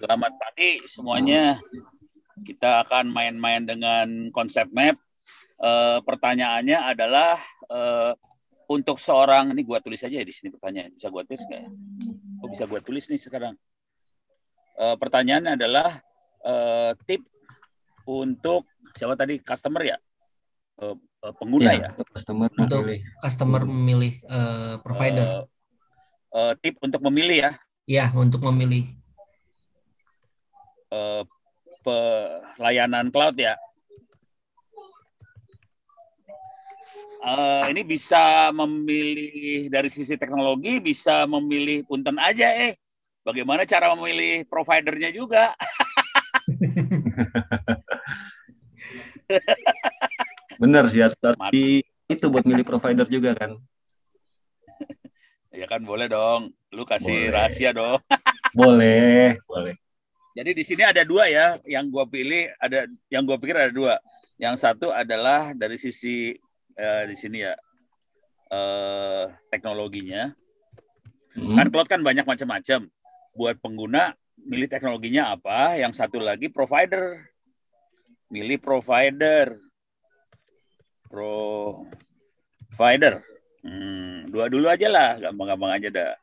Selamat pagi semuanya. Kita akan main-main dengan konsep map. Pertanyaannya adalah untuk seorang, ini gua tulis aja ya di sini pertanyaan. Bisa gua tulis nggak ya? Oh, bisa gua tulis nih sekarang. Pertanyaannya adalah tip untuk siapa tadi, customer ya? Pengguna ya? Untuk customer memilih provider. Tip untuk memilih ya? Ya, untuk memilih. Layanan cloud ya. Ini bisa memilih dari sisi teknologi, bisa memilih punten aja bagaimana cara memilih providernya juga. Benar sih, harus itu buat milih provider juga kan. Ya kan, boleh dong. Lu kasih rahasia dong. Boleh. Jadi di sini ada dua ya, yang gua pilih yang gua pikir ada dua. Yang satu adalah dari sisi di sini ya teknologinya. Kan cloud kan banyak macam-macam. Buat pengguna milih teknologinya apa? Yang satu lagi provider. Milih provider. Dua dulu aja lah, gampang-gampang aja dah.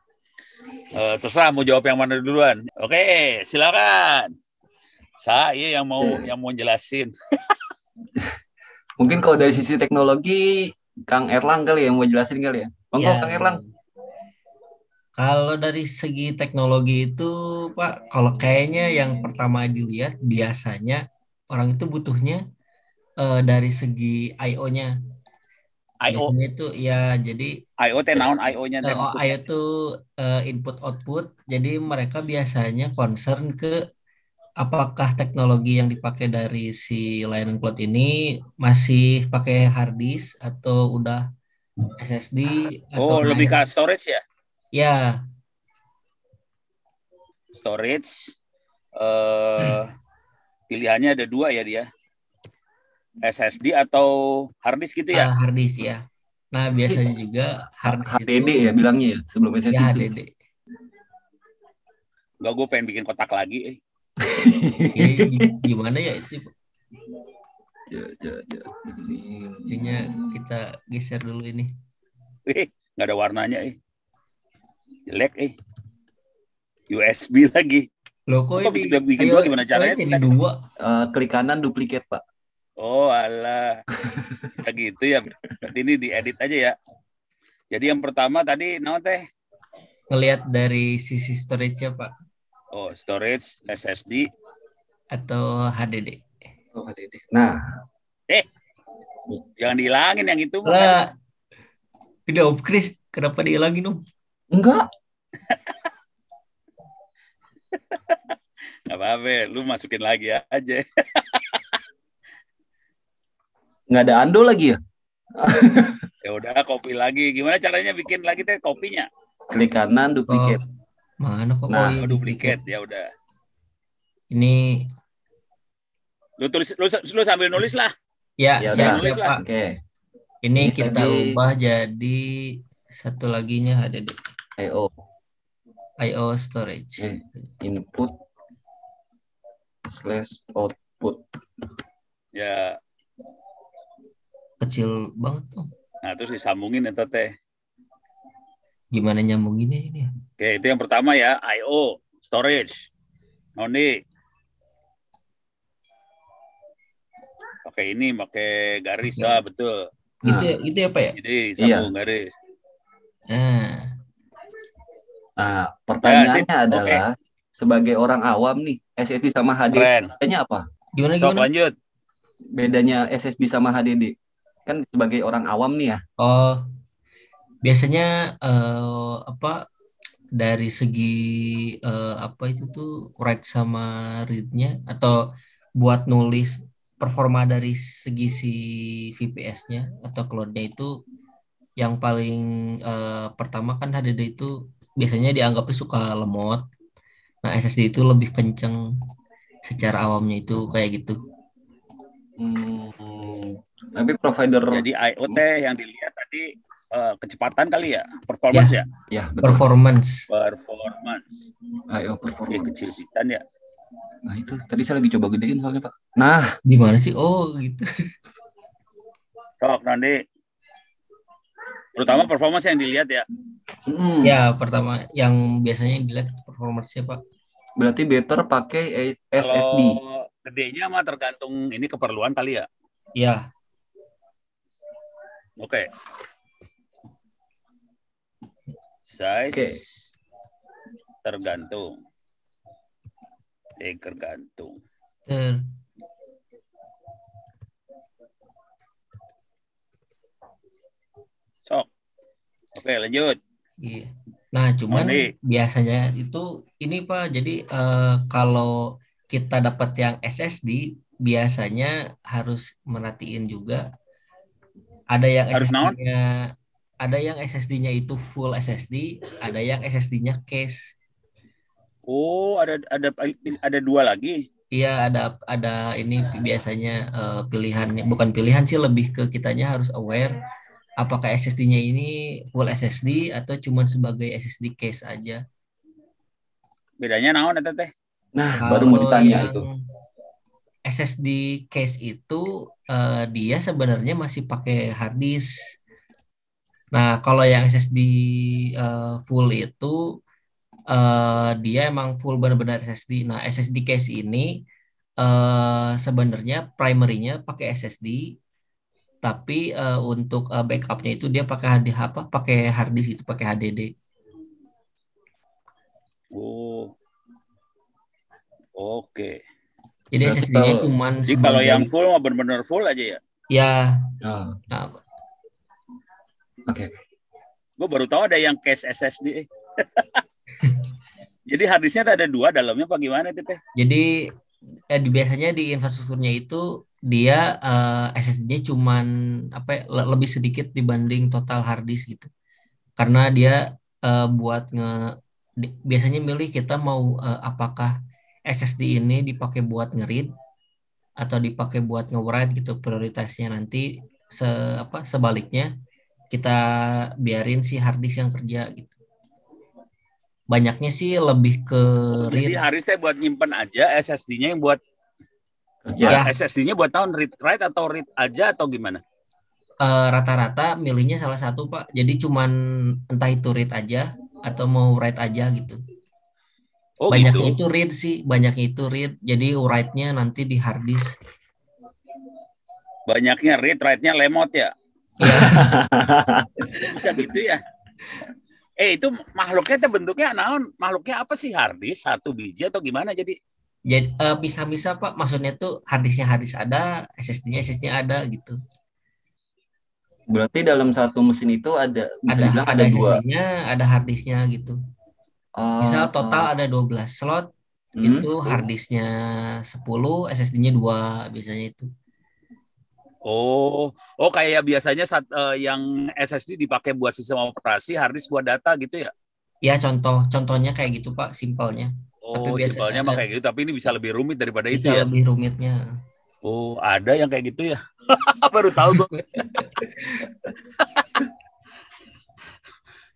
Terserah mau jawab yang mana duluan. Oke, silakan. Saya yang mau jelasin. Mungkin kalau dari sisi teknologi, Kang Erlang kali yang mau jelasin kali ya. Monggo Kang Erlang. Kalau dari segi teknologi itu, Pak, kalau kayaknya yang pertama dilihat biasanya orang itu butuhnya dari segi I/O-nya. I/O Biasanya itu ya, jadi I/O teh naon I/O-nya teh maksudnya? I/O itu input output. Jadi mereka biasanya concern ke apakah teknologi yang dipakai dari si layanan cloud ini masih pakai hard disk atau udah SSD atau lebih ke storage ya? Ya. Storage pilihannya ada dua ya dia. SSD atau hard disk gitu ya? Hard disk ya. Nah, biasanya juga hard disk HDD ya bilangnya ya, sebelum SSD ya, itu. HDD. Enggak, gue pengen bikin kotak lagi. Gimana ya itu? Ininya kita geser dulu ini. Nggak ada warnanya jelek USB lagi. Loh, kok bisa bikin dua, gimana caranya? Jadi dua. Klik kanan duplikat, Pak. Oh alah, bisa gitu ya. Berarti ini diedit aja ya. Jadi yang pertama tadi naon teh? Ngelihat dari sisi storage-nya, Pak. Oh, storage SSD atau HDD. Oh, HDD. Nah, jangan dihilangin yang itu. Lah, udah Om Chris, kenapa dihilangin Om? Enggak. Nggak apa-apa, lu masukin lagi aja. Nggak ada Ando lagi ya? Ya udah, copy lagi. Gimana caranya bikin lagi teh kopinya? Klik kanan duplikat. Mana kok? Nah, duplikat ya udah. Ini lu sambil nulis lah. Ya, siap nulis lah. Oke. Ini kita ubah jadi satu laginya HDD. I/O storage. Input / output. Ya. Kecil banget Om. Nah, terus disambungin itu teh. Gimana nyambunginnya ini? Oke, itu yang pertama ya, I/O storage. Noni. Pakai ini, pakai garis. Ah, betul. Gitu ya Pak ya? Jadi sambung garis. Nah, pertanyaannya adalah sebagai orang awam nih, SSD sama HDD bedanya apa? Gimana? Lanjut. Bedanya SSD sama HDD. Kan sebagai orang awam nih ya. Oh, biasanya dari segi itu tuh write sama read-nya atau buat nulis performa dari segi si VPS-nya atau cloud-nya itu yang paling pertama kan HDD itu biasanya dianggapnya suka lemot. Nah, SSD itu lebih kenceng secara awamnya itu kayak gitu. Tapi provider. Jadi IoT yang dilihat tadi kecepatan kali ya, performance ya? Ya, betul. Performance. IO performance. Kecil pisan ya. Nah itu tadi saya lagi coba gedein soalnya Pak. Nah, Gimana sih? Oh gitu. Sok nanti terutama performance yang dilihat ya. Ya pertama yang biasanya dilihat itu performance Pak. Berarti better pakai SSD. Kalau gedenya mah tergantung ini keperluan kali ya. Ya. Oke. Size tergantung. Tergantung. Sok. Oke, lanjut. Iya. Nah, cuman biasanya itu ini Pak. Jadi kalau kita dapat yang SSD, biasanya harus merhatiin juga ada yang SSD-nya itu full SSD, ada yang SSD-nya case. Oh, ada dua lagi. Iya, ada ini biasanya pilihannya, bukan pilihan sih, lebih ke kitanya harus aware apakah SSD-nya ini full SSD atau cuma sebagai SSD case aja. Bedanya naon eta teh? Nah, baru mau ditanya itu. SSD case itu dia sebenarnya masih pakai hard disk. Nah, kalau yang SSD full itu dia emang full benar-benar SSD. Nah, SSD case ini sebenarnya primernya pakai SSD, tapi untuk backupnya itu dia pakai hard disk itu pakai HDD. Oh, oke. Jadi SSD-nya cuma jadi kalau yang full mah benar-benar full aja ya? Ya. Nah. Oke. Gue baru tahu ada yang case SSD. Jadi hard disknya ada dua, dalamnya apa gimana itu teh? Jadi biasanya di infrastrukturnya itu dia SSD-nya cuman lebih sedikit dibanding total hard disk gitu. Karena dia biasanya milih kita mau apakah SSD ini dipakai buat nge-read atau dipakai buat nge-write gitu, prioritasnya nanti sebaliknya kita biarin si hard disk yang kerja gitu. Banyaknya sih lebih ke read. Jadi hard disk buat nyimpen aja, SSD-nya yang buat ya. SSD-nya buat tahun read write atau read aja atau gimana? Rata-rata milihnya salah satu Pak. Jadi cuman entah itu read aja atau mau write aja gitu. Oh, banyaknya gitu? Itu read sih, banyaknya itu read. Jadi write-nya nanti di hard disk. Banyaknya read, write-nya lemot ya? Iya. Bisa gitu ya? Itu makhluknya itu bentuknya naon? Makhluknya apa sih, hard disk satu biji atau gimana jadi? Jadi bisa-bisa Pak, maksudnya tuh hard disk ada, SSD-nya ada gitu. Berarti dalam satu mesin itu ada dibilang ada dua. SSD-nya, ada hard disk-nya gitu. Misal total ada 12 slot, itu hard disk-nya 10, SSD-nya 2 biasanya itu. Oh kayak biasanya yang SSD dipakai buat sistem operasi, hard disk buat data gitu ya? Ya, contohnya kayak gitu Pak, simpelnya. Tapi simpelnya mah kayak gitu, tapi ini bisa lebih rumit daripada itu ya? Bisa lebih rumitnya. Oh, ada yang kayak gitu ya? Baru tahu gue.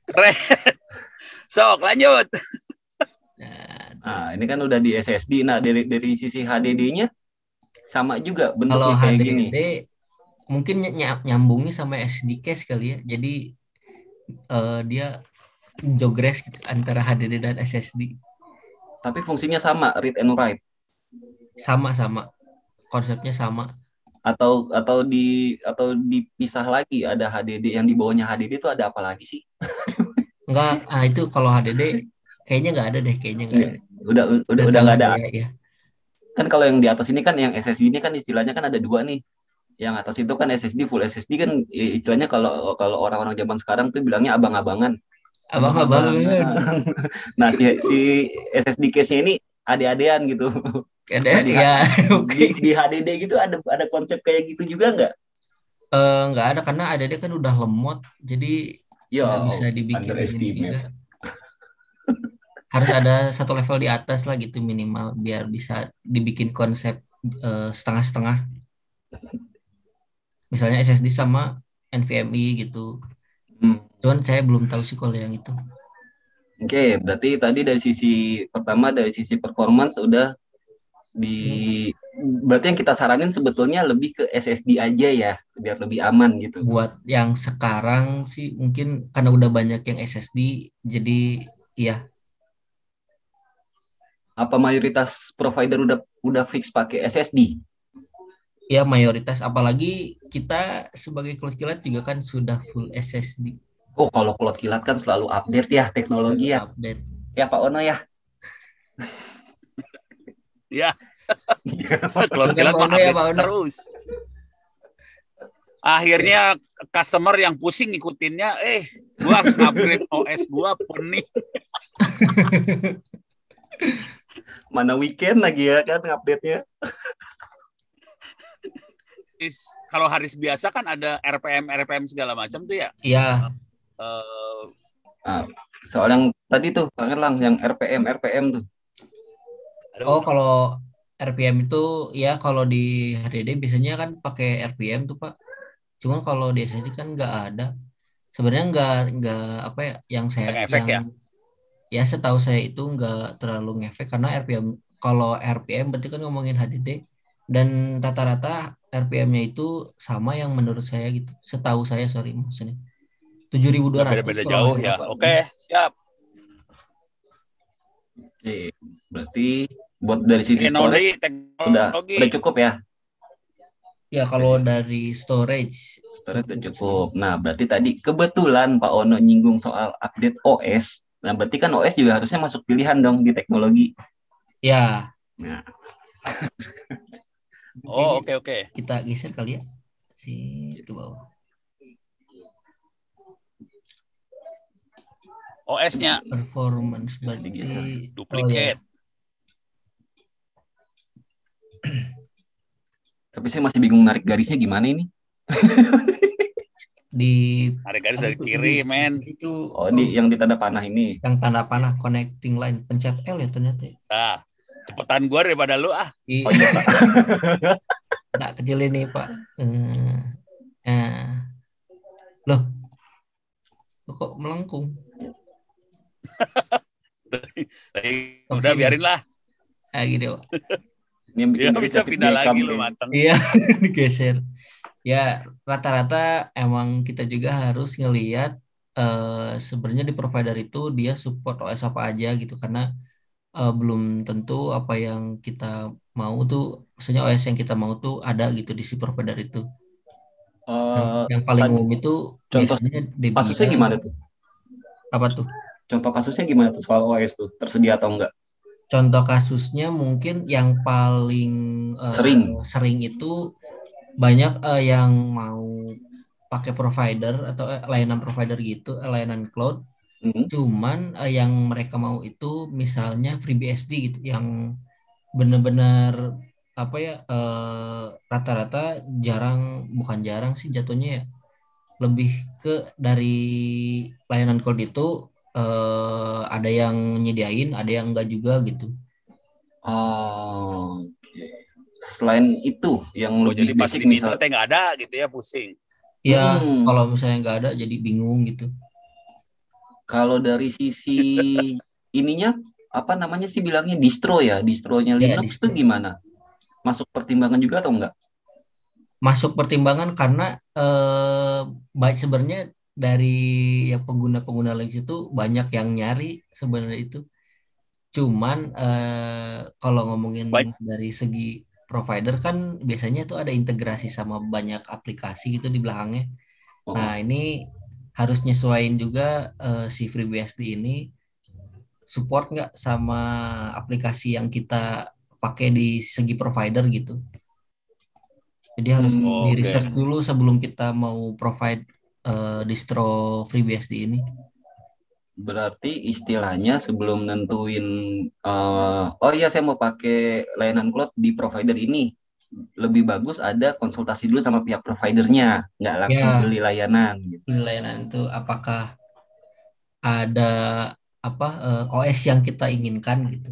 Keren. Sok, lanjut. Nah, ini kan udah di SSD. Nah, dari sisi HDD-nya sama juga bentuknya kalau kayak HDD, gini. Mungkin nyambungnya sama SD case kali ya. Jadi dia jogres gitu antara HDD dan SSD. Tapi fungsinya sama, read and write. Sama. Konsepnya sama. Atau dipisah lagi, ada HDD yang di bawahnya HDD itu ada apa lagi sih? Enggak, itu kalau HDD kayaknya nggak ada deh, Udah nggak ada. Ya. Kan kalau yang di atas ini kan yang SSD ini kan istilahnya kan ada dua nih. Yang atas itu kan SSD full SSD kan istilahnya kalau orang-orang zaman sekarang tuh bilangnya abang-abangan. Nah, si SSD case-nya ini ade-adean gitu. Di HDD gitu ada konsep kayak gitu juga nggak? Nggak ada, karena HDD kan udah lemot, jadi nggak bisa dibikin juga. Harus ada satu level di atas lah gitu minimal biar bisa dibikin konsep setengah-setengah. Misalnya SSD sama NVMe gitu. Cuman saya belum tahu sih kalau yang itu. Oke, berarti tadi dari sisi pertama dari sisi performance udah Berarti yang kita saranin sebetulnya lebih ke SSD aja ya, biar lebih aman gitu. Buat yang sekarang sih mungkin karena udah banyak yang SSD, jadi ya Apa mayoritas provider udah fix pakai SSD? ya mayoritas, apalagi kita sebagai cloud kilat juga kan sudah full SSD. Oh, kalau cloud kilat kan selalu update ya teknologi ya. Update. Ya Pak Ono ya. Ya, Cloud Bukan Kilat Pak mah Ono ya, update Pak Ono. terus. Akhirnya customer yang pusing ngikutinnya, gua harus upgrade OS gua pening. Mana weekend lagi ya kan update-nya. Kalau hari biasa kan ada RPM segala macam tuh ya. Iya. Nah, soal yang tadi tuh Kang Erlang yang RPM tuh. Oh, kalau RPM itu ya kalau di HDD biasanya kan pakai RPM tuh Pak. Cuman kalau di SSD kan nggak ada. Sebenarnya nggak apa ya Efek ya. ya setahu saya itu nggak terlalu ngefek karena RPM, kalau RPM berarti kan ngomongin HDD dan rata-rata RPM-nya itu sama yang menurut saya gitu. Setahu saya, sorry maksudnya 7.200 Beda-beda kalau nggak jauh salah ya. Pak. Oke, siap. Berarti buat dari sisi storage udah cukup ya. Ya kalau dari storage udah cukup. Nah, berarti tadi kebetulan Pak Ono nyinggung soal update OS. Nah, berarti kan OS juga harusnya masuk pilihan dong di teknologi. Ya. Nah. Oh, oke. Kita geser kali ya. Ke bawah. OS-nya performance berarti duplicate. Tapi saya masih bingung narik garisnya gimana ini. Narik garis dari kiri, men. Itu yang di tanda panah ini. Yang tanda panah connecting line, pencet L ya ternyata. Nah, cepetan gua daripada lu ah. Oh iya, Pak. Tak kecil ini, Pak. Loh kok melengkung? Udah biarin lah. Gini, Pak. Ini yang bikin bisa pindah lagi lo matang. Iya, digeser. Ya rata-rata emang kita juga harus ngelihat sebenarnya di provider itu dia support OS apa aja gitu, karena belum tentu apa yang kita mau tuh, maksudnya OS yang kita mau tuh ada gitu di si provider itu. Yang paling umum itu contoh biasanya Debian. Kasusnya gimana tuh? Apa tuh? Contoh kasusnya gimana tuh soal OS tuh? Tersedia atau enggak? Contoh kasusnya mungkin yang paling sering itu banyak yang mau pakai provider atau layanan provider gitu, layanan cloud. Cuman yang mereka mau itu misalnya FreeBSD gitu, yang benar-benar apa ya, rata-rata bukan jarang sih jatuhnya ya, lebih ke dari layanan cloud itu ada yang nyediain, ada yang enggak juga gitu. Oke. Selain itu yang lebih jadi pas basic misalnya nggak ada gitu ya, pusing. Ya, kalau misalnya nggak ada jadi bingung gitu. Kalau dari sisi ininya, apa namanya sih bilangnya, distronya Linux itu gimana? Masuk pertimbangan juga atau enggak? Masuk pertimbangan karena baik sebenarnya dari ya pengguna Linux itu banyak yang nyari sebenarnya itu. Cuman kalau ngomongin dari segi provider kan biasanya tuh ada integrasi sama banyak aplikasi gitu di belakangnya. Nah ini harus nyesuaiin juga si FreeBSD ini support nggak sama aplikasi yang kita pakai di segi provider gitu. Jadi harus di research dulu sebelum kita mau provide distro FreeBSD ini. Berarti istilahnya sebelum nentuin saya mau pakai layanan cloud di provider ini, lebih bagus ada konsultasi dulu sama pihak providernya, nggak langsung beli layanan gitu. Beli layanan itu apakah ada OS yang kita inginkan gitu.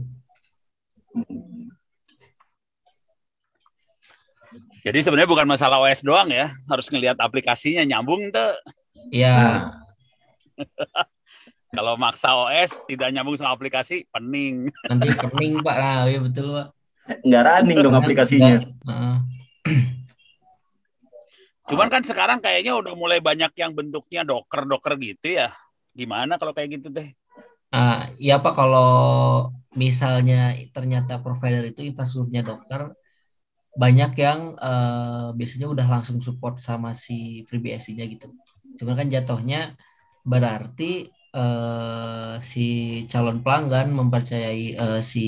Jadi sebenarnya bukan masalah OS doang ya, harus ngelihat aplikasinya nyambung tuh. Iya. Kalau maksa OS tidak nyambung sama aplikasi, pening. Nanti pening Pak, ya betul Pak. Nggak running dong Karena aplikasinya. Cuman kan sekarang kayaknya udah mulai banyak yang bentuknya Docker gitu ya. Gimana kalau kayak gitu teh? Ya Pak, kalau misalnya ternyata provider itu infrastrukturnya Docker, banyak yang biasanya udah langsung support sama si FreeBSD-nya gitu. Cuman kan jatuhnya berarti si calon pelanggan mempercayai si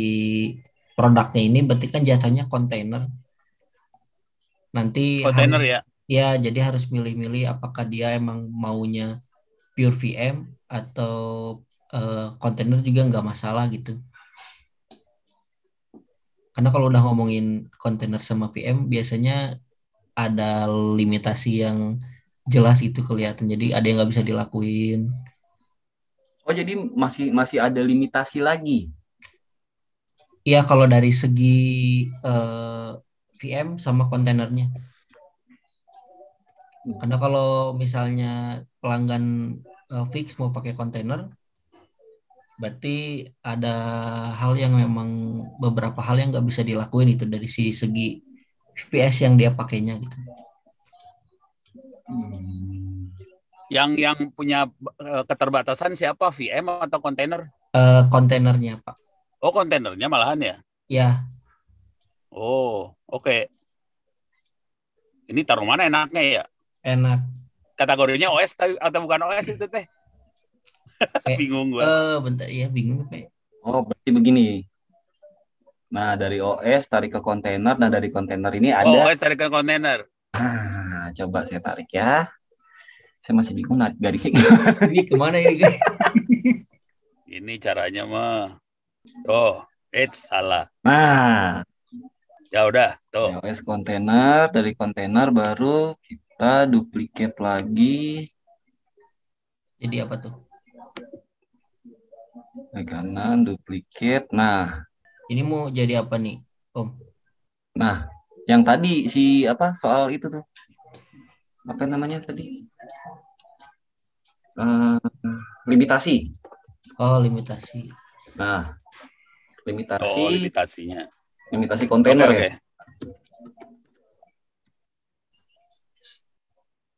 produknya ini, berarti kan jatuhnya kontainer. Nanti harus, Kontainer ya. ya jadi harus milih-milih apakah dia emang maunya pure VM atau kontainer juga nggak masalah gitu. Karena kalau udah ngomongin kontainer sama VM biasanya ada limitasi yang jelas itu kelihatan. Jadi ada yang nggak bisa dilakuin. Oh, jadi masih masih ada limitasi lagi. Iya kalau dari segi VM sama kontainernya. Karena kalau misalnya pelanggan fix mau pakai kontainer, berarti ada hal yang memang beberapa hal yang nggak bisa dilakuin itu dari segi VPS yang dia pakainya gitu. Yang punya keterbatasan siapa? VM atau kontainer? Kontainernya Pak. Oh, kontainernya malahan ya? Ya. Oh, oke. Ini taruh mana enaknya ya? Enak. Kategorinya OS atau bukan OS itu teh? Bingung gue. Bentar ya, bingung Pak. Oh, berarti begini. Nah, dari OS tarik ke kontainer. Nah, dari kontainer ini ada. Oh, OS tarik ke kontainer. Nah, coba saya tarik ya. Saya masih bingung narik garisnya. Ini kemana ini guys? Ini caranya mah. Oh, salah. Nah, ya udah, tuh. OS kontainer, dari kontainer baru kita duplikat lagi. Jadi apa tuh? Ke kanan, duplikat. Nah, ini mau jadi apa nih, Om? Nah, yang tadi si apa soal itu tuh? Apa namanya tadi? Limitasi. Oh, limitasi. Nah, limitasi. Oh, limitasinya. Limitasi kontainer ya. Okay.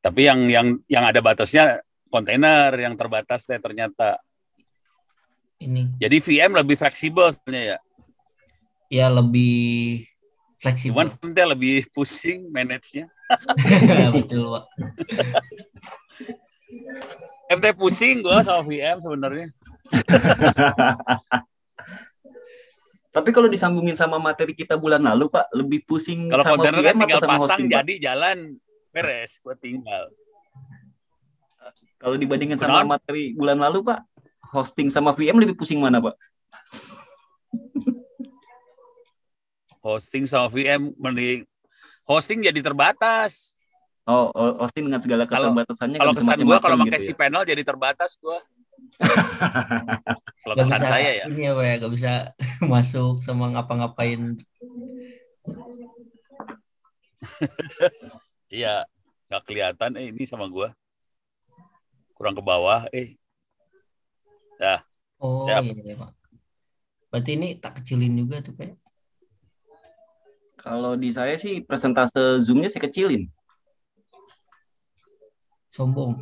Tapi yang ada batasnya kontainer yang terbatas deh ternyata. Ini. Jadi VM lebih fleksibel sebenarnya ya. Ya lebih fleksibel. Cuman dia lebih pusing manage-nya. Betul, Pak. MT pusing gue sama VM sebenarnya. Tapi kalau disambungin sama materi kita bulan lalu, Pak, lebih pusing kalau sama kontainer VM kan tinggal atau sama pasang hosting, jadi Pak? Jalan beres, gue tinggal. Kalau dibandingin sama materi bulan lalu, Pak, hosting sama VM lebih pusing mana, Pak? Hosting sama VM mending hosting jadi terbatas. Oh, hosting dengan segala keterbatasannya. Kalau kesan gue kalau pakai gitu si panel jadi terbatas gue. Kalau kesan bisa, saya ya. Ini ya, Pak, gak bisa masuk sama ngapa-ngapain. Iya, gak kelihatan ini sama gue. Kurang ke bawah, Dah. Oh, siap. Iya, Pak. Berarti ini tak kecilin juga tuh, Pak. Kalau di saya sih persentase zoom-nya saya kecilin. Sombong.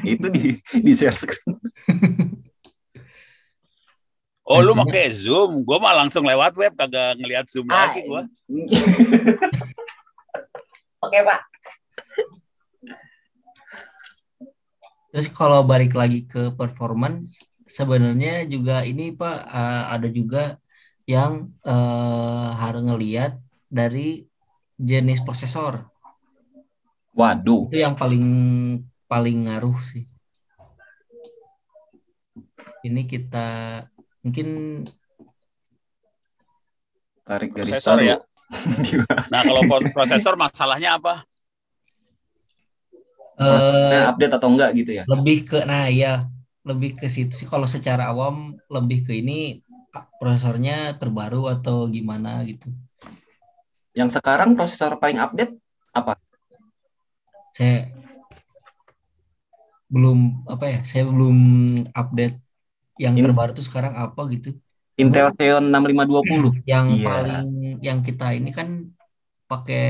Itu di share screen. Oh, lu pakai Zoom. Gue mah langsung lewat web, kagak ngelihat Zoom lagi gue. Oke, Pak. Terus kalau balik lagi ke performance, sebenarnya juga ini Pak, ada juga yang harus ngelihat dari jenis prosesor. Waduh. Itu yang paling ngaruh sih. Ini kita mungkin tarik garis prosesor ya. Nah, kalau prosesor masalahnya apa? Update atau enggak gitu ya? Lebih ke situ sih. Kalau secara awam lebih ke ini prosesornya terbaru atau gimana gitu. Yang sekarang prosesor paling update apa? Saya belum update yang terbaru tuh sekarang apa gitu. Intel Xeon 6520. Yang Iya. paling yang kita ini kan pakai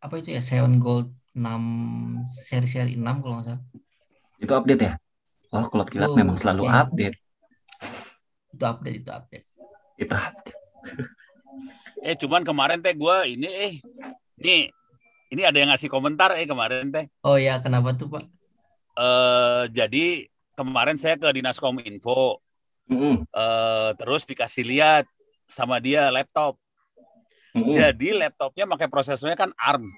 apa itu ya, Xeon Gold 6 seri 6 kalau nggak salah. Itu update ya? Oh, Cloud Kilat memang selalu Hmm, update. itu update. Itu update. Cuman kemarin teh gue ini ini ada yang ngasih komentar kemarin teh. Oh ya, kenapa tuh Pak? Jadi kemarin saya ke Dinas Kominfo, Mm-mm. terus dikasih lihat sama dia laptop. Mm-mm. Jadi laptopnya pakai prosesornya kan ARM,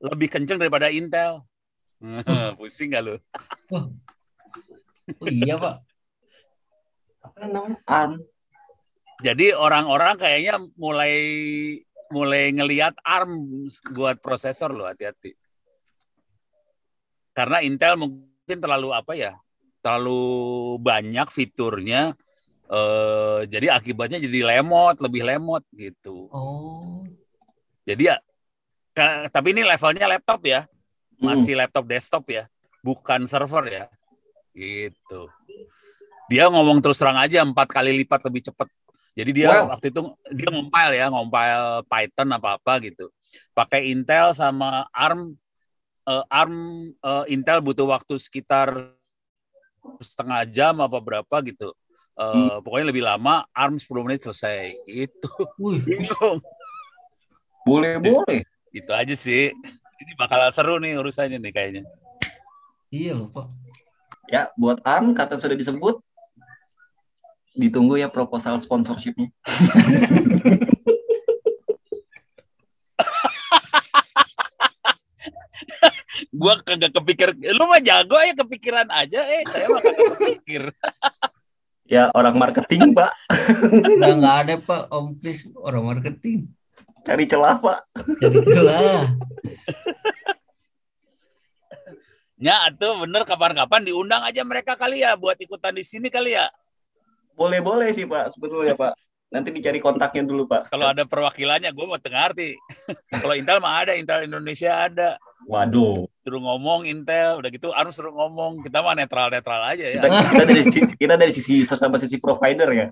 lebih kenceng daripada Intel. Pusing gak lu? Oh iya Pak. Apa namanya? ARM. Jadi orang-orang kayaknya mulai ngelihat ARM buat prosesor lo, hati-hati. Karena Intel mungkin terlalu banyak fiturnya, jadi akibatnya jadi lebih lemot gitu. Oh. Jadi ya, tapi ini levelnya laptop ya, masih laptop desktop ya, bukan server ya, gitu. Dia ngomong terus terang aja 4 kali lipat lebih cepat. Jadi dia waktu itu dia ngompile Python apa gitu. Pakai Intel sama ARM. Intel butuh waktu sekitar setengah jam apa berapa gitu. Pokoknya lebih lama, ARM 10 menit selesai. Itu. Bingung. Boleh. Itu aja sih. Ini bakal seru nih urusannya nih kayaknya. Iya loh Pak. Ya, buat ARM kata sudah disebut. Ditunggu ya proposal sponsorship-nya. Gua kagak kepikir. Lu mah jago ya, kepikiran aja. Saya mah kagak kepikir. Ya, orang marketing, Pak. Nggak ada Pak, Om Kris orang marketing. Cari celah, Pak. Cari celah. Ya, tuh bener, kapan-kapan diundang aja mereka kali ya buat ikutan di sini kali ya. Boleh sih Pak, sebetulnya Pak. Nanti dicari kontaknya dulu Pak. Kalau ada perwakilannya, gue mau ngerti. Kalau Intel mah ada, Intel Indonesia ada. Waduh. Suruh ngomong Intel, udah gitu ARM suruh ngomong. Kita mah netral aja ya. Kita dari sisi user sama sisi provider ya.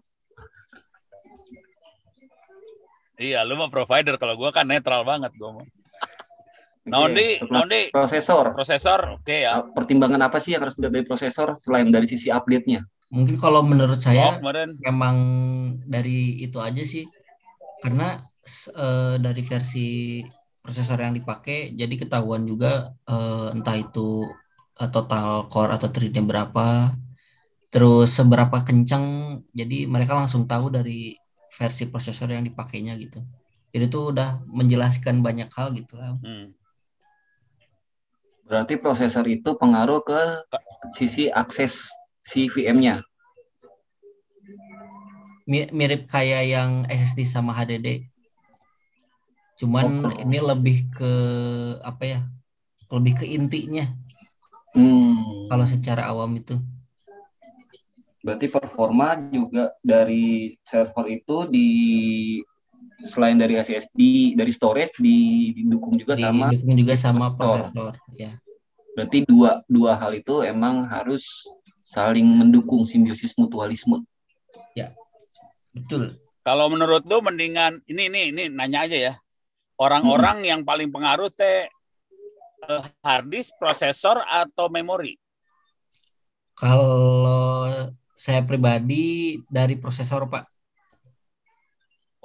Iya, lu mah provider. Kalau gue kan netral banget gue mah. Nondi. Prosesor, oke ya. Pertimbangan apa sih yang harus dilihat dari prosesor selain dari sisi update-nya? Mungkin kalau menurut saya memang dari itu aja sih. Karena dari versi prosesor yang dipakai, jadi ketahuan juga entah itu total core atau thread-nya berapa, terus seberapa kencang. Jadi mereka langsung tahu dari versi prosesor yang dipakainya gitu. Jadi itu udah menjelaskan banyak hal gitu lah. Berarti prosesor itu pengaruh ke sisi akses si VM-nya. Mirip kayak yang SSD sama HDD. Cuman ini lebih ke apa ya? Lebih ke intinya. Kalau secara awam itu. Berarti performa juga dari server itu selain dari SSD, dari storage didukung juga sama prosesor, ya. Berarti dua hal itu emang harus saling mendukung, simbiosis mutualisme. Ya, betul. Kalau menurut lu mendingan ini nanya aja ya. Orang-orang yang paling pengaruh hard disk, prosesor atau memori? Kalau saya pribadi dari prosesor, Pak.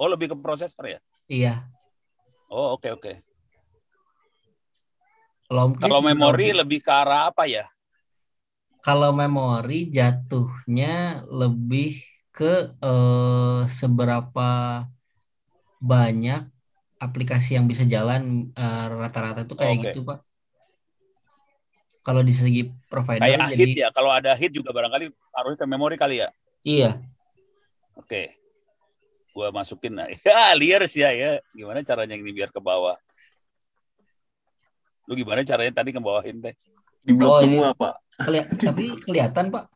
Oh, lebih ke prosesor ya? Iya. Oh, oke. Kalau memori lebih ke arah apa ya? Kalau memori jatuhnya lebih ke seberapa banyak aplikasi yang bisa jalan, rata-rata itu kayak gitu Pak. Kalau di segi provider kayak hit ya, kalau ada hit juga barangkali taruh ke memori kali ya. Iya. Oke. Gua masukin ya liar sih ya. Gimana caranya ini biar ke bawah? Lu gimana caranya tadi ngebawahin teh? Di blok semua, Pak. Tapi kelihatan, Pak.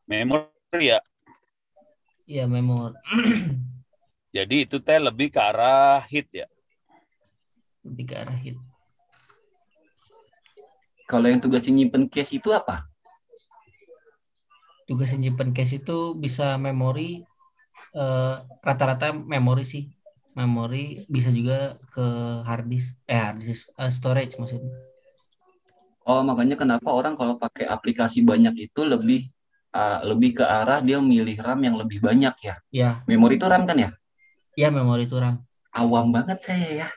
Memori ya? Iya, memori. Jadi itu teh lebih ke arah hit ya? Lebih ke arah hit. Kalau yang tugasnya nyimpen cache itu apa? Tugas nyimpen cache itu bisa memori, rata-rata memori sih. Memori bisa juga ke hard disk storage maksudnya. Oh, makanya kenapa orang kalau pakai aplikasi banyak itu lebih ke arah dia milih RAM yang lebih banyak ya. Ya, Memori itu RAM kan ya? ya memori itu RAM. Awam banget saya ya.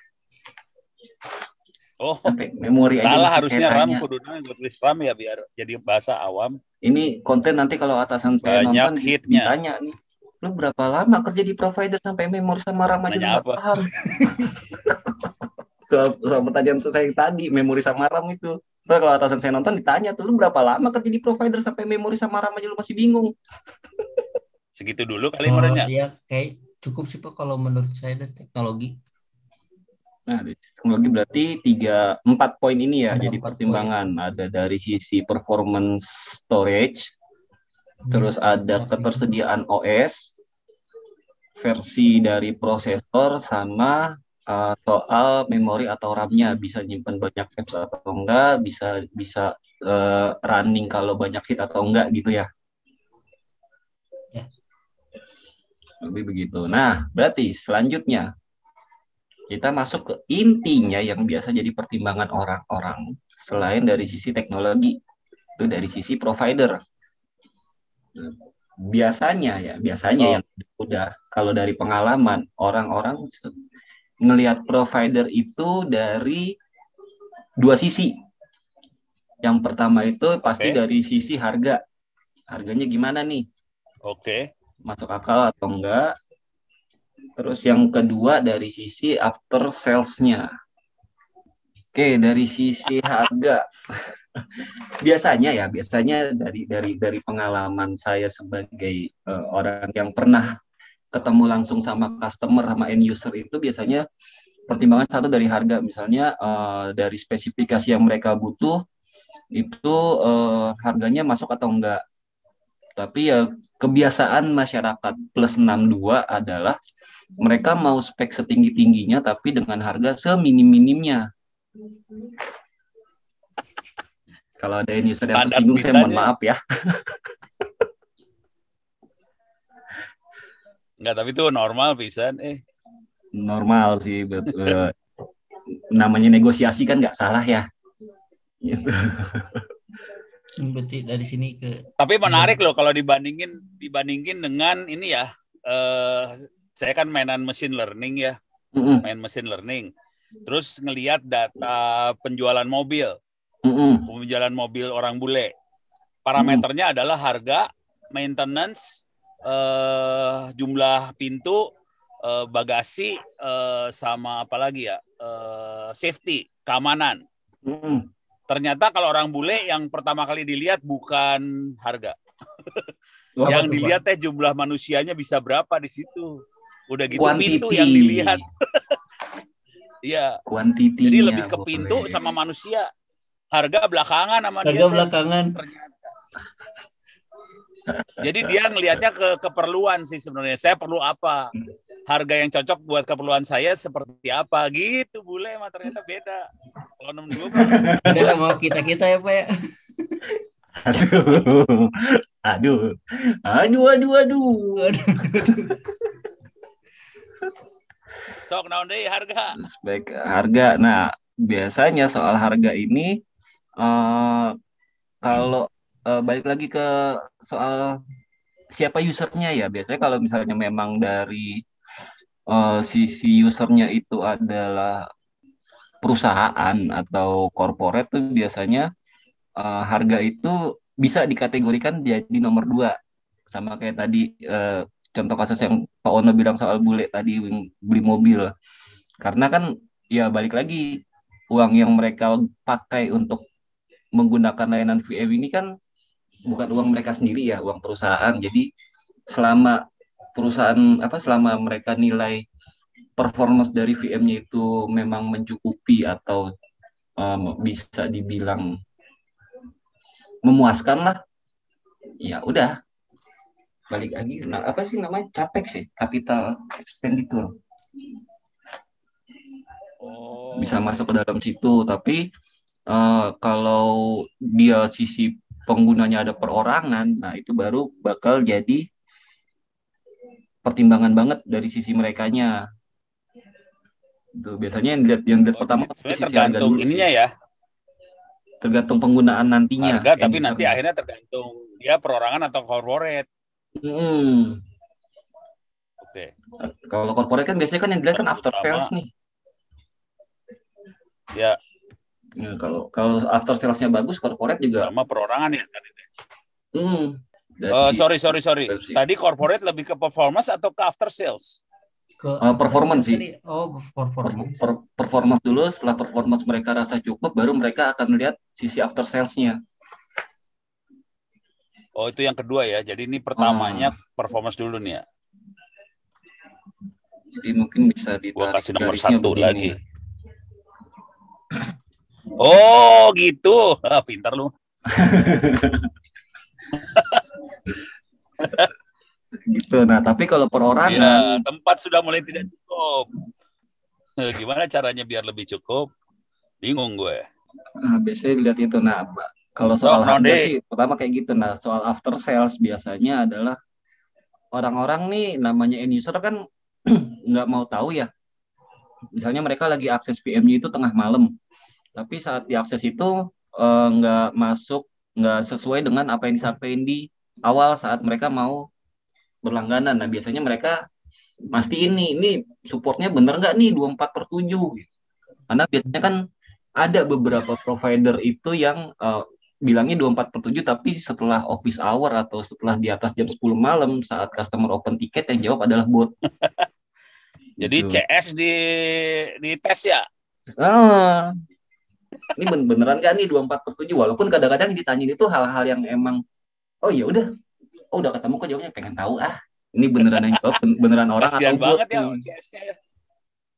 Oh, Sampai memori aja salah, masih saya harusnya RAM tanya. kudunya gue tulis RAM ya biar jadi bahasa awam. Ini konten nanti kalau atasan saya Banyak nonton hitnya. ditanya nih, lu berapa lama kerja di provider sampai memori sama RAM aja lu Nanya nggak apa? paham? Soal pertanyaan saya yang tadi, memori sama RAM itu. Terus kalau atasan saya nonton ditanya tuh, lu berapa lama kerja di provider sampai memori sama RAM aja lu masih bingung? Segitu dulu kali Oh merenya. iya, kayak cukup sih Pak kalau menurut saya dari teknologi. Nah, di teknologi berarti 4 poin ini ya Ada jadi 4 poin. pertimbangan. Ada dari sisi performance storage, terus ada ketersediaan OS, versi dari prosesor, sama soal memori atau RAM-nya, bisa nyimpen banyak apps atau enggak, bisa bisa running kalau banyak hit atau enggak gitu ya. Ya. Lebih begitu. Nah, berarti selanjutnya kita masuk ke intinya yang biasa jadi pertimbangan orang-orang selain dari sisi teknologi, itu dari sisi provider. Biasanya yang udah kalau dari pengalaman orang-orang ngelihat provider itu dari dua sisi. Yang pertama itu pasti dari sisi harga. Harganya gimana nih? Oke. Masuk akal atau enggak? Terus yang kedua dari sisi after sales-nya. Oke, dari sisi harga. Biasanya dari pengalaman saya sebagai orang yang pernah ketemu langsung sama customer sama end user itu biasanya pertimbangan satu dari harga, misalnya dari spesifikasi yang mereka butuh itu harganya masuk atau enggak. Tapi ya kebiasaan masyarakat plus 62 adalah mereka mau spek setinggi-tingginya tapi dengan harga seminim-minimnya. Kalau ada user yang Standar tersinggung, saya mohon bisanya. maaf ya. Enggak, tapi itu normal pisan. Normal sih, namanya negosiasi kan nggak salah ya. Gitu. Berarti dari sini ke. Tapi menarik loh kalau dibandingin dengan ini ya. Saya kan mainan machine learning ya, main machine learning. Terus ngelihat data penjualan mobil, penjualan mobil orang bule. Parameternya adalah harga, maintenance, jumlah pintu, bagasi, sama apa lagi ya, safety, keamanan. Ternyata kalau orang bule yang pertama kali dilihat bukan harga. Yang dilihat jumlah manusianya bisa berapa di situ. Udah gitu pintu yang dilihat. Iya. Jadi lebih ke pintu sama manusia. Harga belakangan sama dia. Harga belakangan. Jadi dia ngelihatnya ke keperluan sih sebenarnya. Saya perlu apa? Harga yang cocok buat keperluan saya seperti apa? Gitu bule mah ternyata beda. Kalau 62 beda sama kita ya Pak ya. Aduh. Sok naon deui harga. Spek harga. Nah, biasanya soal harga ini kalau balik lagi ke soal siapa usernya ya. Biasanya kalau misalnya memang dari sisi usernya itu adalah perusahaan atau corporate tuh biasanya harga itu bisa dikategorikan jadi nomor 2. Sama kayak tadi contoh kasus yang Pak Ono bilang soal bule tadi beli mobil. Karena kan ya balik lagi uang yang mereka pakai untuk menggunakan layanan VM ini kan bukan uang mereka sendiri ya, uang perusahaan. Jadi selama selama mereka nilai performance dari VM-nya itu memang mencukupi atau bisa dibilang memuaskan lah, ya udah balik lagi. Nah, apa sih namanya, capex sih, capital expenditure bisa masuk ke dalam situ. Tapi kalau dia sisi penggunanya ada perorangan, nah itu baru bakal jadi pertimbangan banget dari sisi merekanya. Itu biasanya yang dilihat Oh, pertama jadi kan dari sebenarnya sisi harga tergantung dulu sih. ininya ya, Tergantung penggunaan nantinya, harga, end tapi nanti usernya. akhirnya tergantung dia perorangan atau corporate. Hmm. Oke. Kalau corporate kan biasanya kan yang dilihat kan after Terutama sales nih. ya, Nah, kalau after salesnya bagus, corporate juga. terutama perorangan ya tadi. Hmm. Dari sisi Sorry. Tadi corporate lebih ke performance atau ke after sales? Ke performance sih. tadi. Oh, performance. Performance dulu, setelah performance mereka rasa cukup, baru mereka akan melihat sisi after salesnya. Oh, itu yang kedua ya. Jadi ini pertamanya performance dulu nih ya. Jadi mungkin bisa Gua ditarik kasih nomor garisnya 1 begini. lagi. Oh, gitu. Pintar lu. Gitu. Nah, tapi kalau perorangan, Ya, tempat sudah mulai tidak cukup. Gimana caranya biar lebih cukup? Bingung gue. biasanya dilihat itu. Nah, kalau soal No, harga deh. sih, pertama kayak gitu. Nah, soal after sales biasanya adalah orang-orang nih namanya end user kan nggak mau tahu ya. Misalnya mereka lagi akses VM-nya itu tengah malam, tapi saat diakses itu nggak sesuai dengan apa yang disampaikan di awal saat mereka mau berlangganan. Nah, biasanya mereka pasti ini supportnya bener nggak nih 24/7? Karena biasanya kan ada beberapa provider itu yang bilangnya 24/7, tapi setelah office hour atau setelah di atas jam 10 malam saat customer open tiket yang jawab adalah bot. Jadi Gitu. CS di tes ya? Ah, ini beneran gak nih 24/7? Walaupun kadang-kadang ditanyain itu hal-hal yang emang, oh ya udah ketemu kok jawabnya, pengen tahu ini beneran yang jawab beneran orang atau Kasihan bot banget ya nih. CS-nya ya.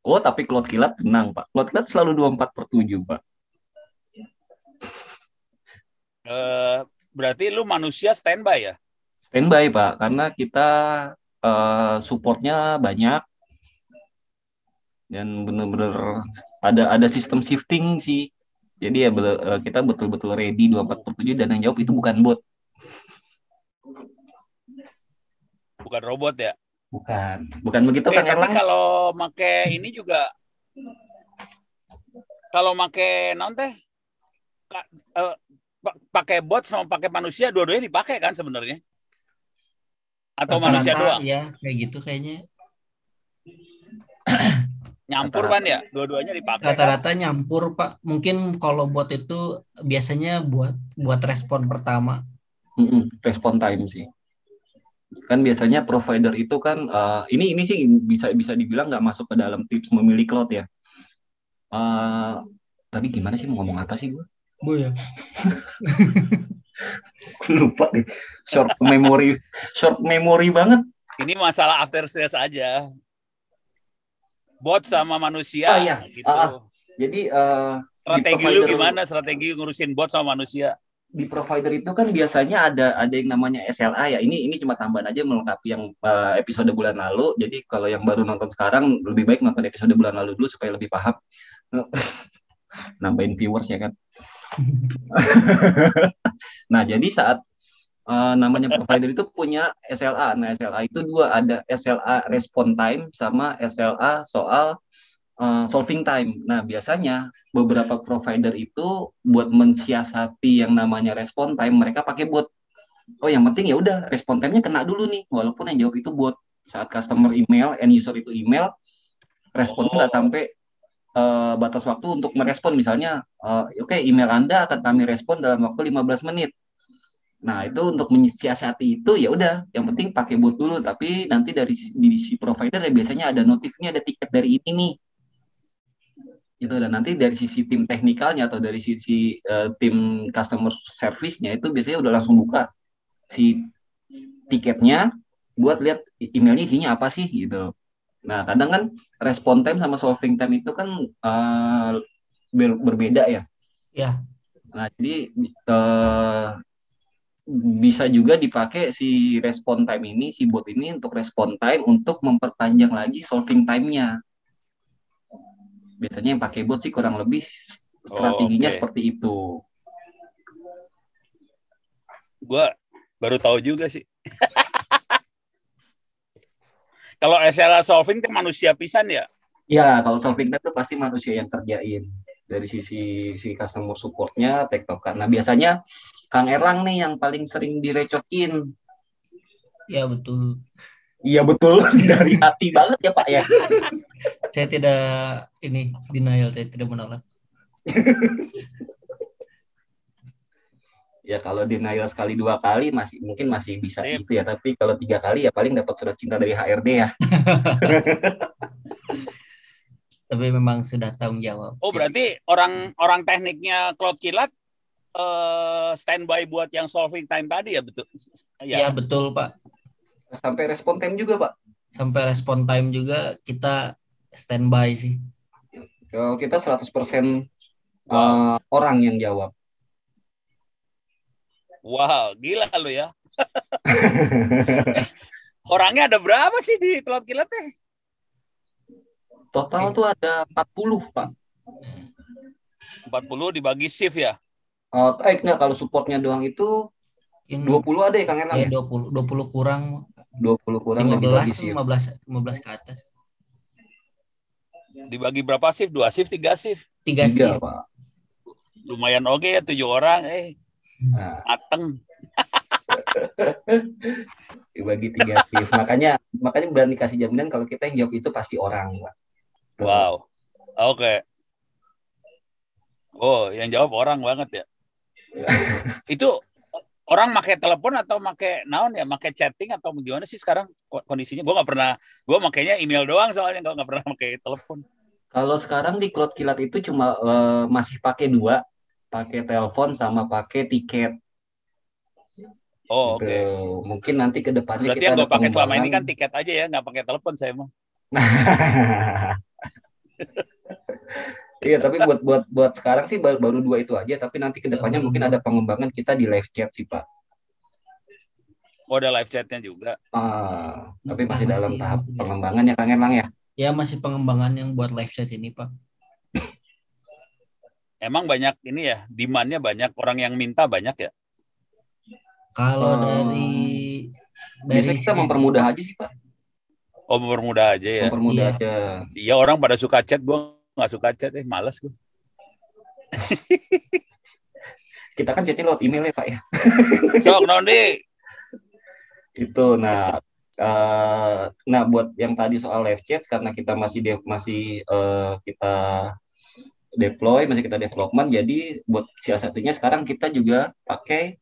Oh, tapi Cloud Kilat tenang, Pak. Cloud Kilat selalu 24/7, Pak. Berarti lu manusia standby ya? Standby, Pak, karena kita supportnya banyak dan bener-bener ada sistem shifting sih. Jadi ya kita betul-betul ready 24/7 dan yang jawab itu bukan bot. Bukan robot ya? Bukan begitu kan Tapi Erlang? kalau make ini juga, kalau make non teh pakai bot sama pakai manusia dua-duanya dipakai kan sebenarnya? Atau manusia Rata-rata doang? ya kayak gitu kayaknya. Nyampur kan ya? Dua-duanya dipakai kan? Rata-rata nyampur, Pak. Mungkin kalau bot itu biasanya buat respon pertama. Respon time sih. Kan biasanya provider itu kan ini sih bisa dibilang nggak masuk ke dalam tips memilih cloud ya. Tadi gimana sih mau ngomong apa sih gue? Bu ya. Lupa deh. Short memory banget. Ini masalah after sales aja. Bot sama manusia Oh iya. gitu. Jadi strategi lu gimana? Strategi ngurusin bot sama manusia? Di provider itu kan biasanya ada yang namanya SLA ya. Ini cuma tambahan aja melengkapi yang episode bulan lalu. Jadi kalau yang baru nonton sekarang lebih baik nonton episode bulan lalu dulu supaya lebih paham. Nambahin viewers ya kan. Nah, jadi saat namanya provider itu punya SLA. Nah, SLA itu dua, ada SLA response time sama SLA soal solving time. Nah, biasanya beberapa provider itu buat mensiasati yang namanya response time, mereka pakai bot. Oh, yang penting ya udah response time-nya kena dulu nih, walaupun yang jawab itu bot. Saat customer email, end user itu email, responnya nggak sampai batas waktu untuk merespon. Misalnya, oke, email Anda akan kami respon dalam waktu 15 menit. Nah, itu untuk mensiasati itu ya udah, yang penting pakai bot dulu. Tapi nanti dari si provider ya biasanya ada notifnya, ada tiket dari ini nih. Itu dan nanti dari sisi tim teknikalnya atau dari sisi tim customer service-nya itu biasanya udah langsung buka si tiketnya buat lihat emailnya isinya apa sih gitu. Nah, kadang kan respon time sama solving time itu kan berbeda ya. Ya. Nah, jadi bisa juga dipakai si respon time ini, si bot ini untuk respon time untuk memperpanjang lagi solving time-nya. Biasanya yang pakai bot sih kurang lebih strateginya oke. seperti itu. Gue baru tahu juga sih. Kalau SLA solving itu manusia pisan ya? Ya, kalau solving itu pasti manusia yang kerjain. Dari sisi si customer support-nya, tektokan. Nah, biasanya Kang Erlang nih yang paling sering direcokin. Ya betul. Iya betul, dari hati banget ya Pak ya. Saya tidak denial, saya tidak menolak. Ya kalau denial sekali 2 kali mungkin masih bisa Sip. gitu ya. Tapi kalau 3 kali ya paling dapat surat cinta dari HRD ya. Tapi memang sudah tanggung jawab. Oh, berarti orang tekniknya Cloud Kilat standby buat yang solving time tadi ya, betul? Ya betul Pak. Sampai respon time juga Pak. Sampai respon time juga kita standby sih. Kalau kita 100% Wow. orang yang jawab. Wow, gila lu ya. Orangnya ada berapa sih di Cloud Kilat teh? Total tuh ada 40 Pak. 40 dibagi shift ya? Enggak, kalau supportnya doang itu 20 ada ya Kang Erlang ya? 20 kurang 20 kurang dan dibagi 15 shift. 15 ke atas. Dibagi berapa shift? 2 shift, 3 shift? 3 shift. Pak. Lumayan oke ya, 7 orang. Nah, Mateng. dibagi 3 shift. Makanya berani kasih jaminan kalau kita yang jawab itu pasti orang, Pak. Tuh. Wow. Oke. Oh, yang jawab orang banget ya. Itu orang pakai telepon atau pakai naon ya? Pakai chatting atau gimana sih sekarang kondisinya? Gue nggak pernah. Gue makainya email doang soalnya nggak pernah pakai telepon. Kalau sekarang di Cloud Kilat itu cuma masih pakai 2, pakai telepon sama pakai tiket. Oh, gitu. oke. Mungkin nanti ke depannya berarti kita yang ada gue pakai selama ini pengembangan. kan tiket aja ya, nggak pakai telepon saya mah. Iya, tapi buat sekarang sih baru 2 itu aja, tapi nanti ke depannya Baru mungkin 2. ada pengembangan kita di live chat sih, Pak. Oh, ada live chatnya juga. Tapi masih dalam tahap pengembangan ya Kang Erlang ya. Ya masih pengembangan yang buat live chat ini Pak. Emang banyak ini ya, demand-nya banyak, orang yang minta banyak ya? Kalau dari Biasanya kita mempermudah aja sih Pak. Oh, mempermudah aja ya. Mempermudah Iya. aja. Iya, orang pada suka chat, gue nggak suka chat, malas gue. Kita kan chatnya lewat email ya Pak ya. Sok, Nondi. Itu, nah buat yang tadi soal live chat, karena kita masih kita deploy, masih kita development, jadi buat siasatnya sekarang kita juga pakai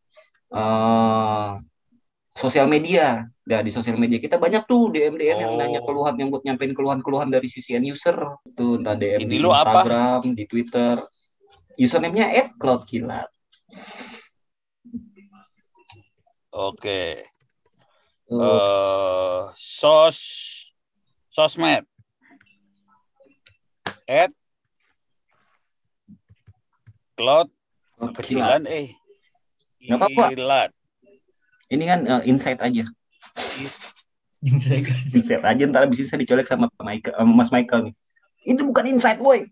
sosial media. Nah, di sosial media kita banyak tuh DM yang nanya keluhan, yang buat nyampein keluhan-keluhan dari sisi end user. Tuh entah DM Ini di lu Instagram, di Twitter. Username-nya @cloudkilat. Oke. Sosmed. @cloud kecilan Nggak apa-apa. Kilat. Ini kan insight aja. Insight aja, ntar abis ini saya dicolek sama Mas Michael nih. Itu bukan insight, boy.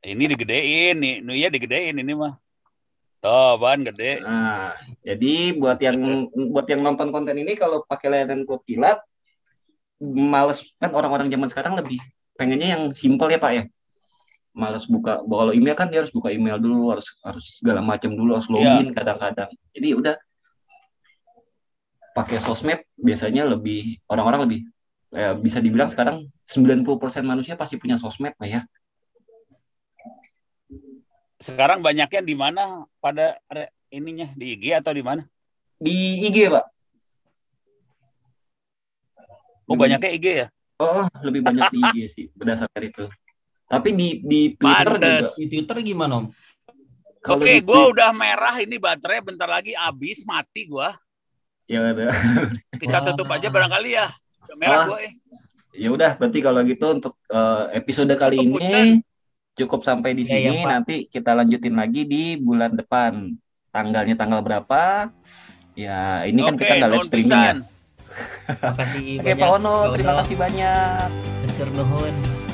Ini digedein nih, Nuya digedein ini mah. Tuh, ban gede. Nah, jadi buat yang nonton konten ini kalau pakai layanan Cloud Kilat, males kan, orang-orang zaman sekarang lebih pengennya yang simple ya Pak ya. Males buka, kalau email kan dia harus buka email dulu, harus segala macam dulu, harus login kadang-kadang. Jadi udah pakai sosmed biasanya lebih, orang-orang lebih bisa dibilang sekarang 90% manusia pasti punya sosmed Pak ya. Sekarang banyaknya di mana? Pada ininya di IG atau di mana? Di IG Pak. Oh, banyaknya IG ya? Oh, lebih banyak di IG sih berdasarkan itu. Tapi di Twitter Pantes. juga. Di Twitter gimana Om? Oke, gue udah merah ini baterai, bentar lagi habis, mati gue. Ya ada. Kita tutup aja barangkali ya. Udah merah gue. Ya udah, berarti kalau gitu untuk episode kali ini cukup sampai di sini. Nanti kita lanjutin lagi di bulan depan. Tanggalnya tanggal berapa? Ya, ini kan kita nggak live streaming ya. Makasih Oke, Pak Ono, terima kasih banyak. Nuhun.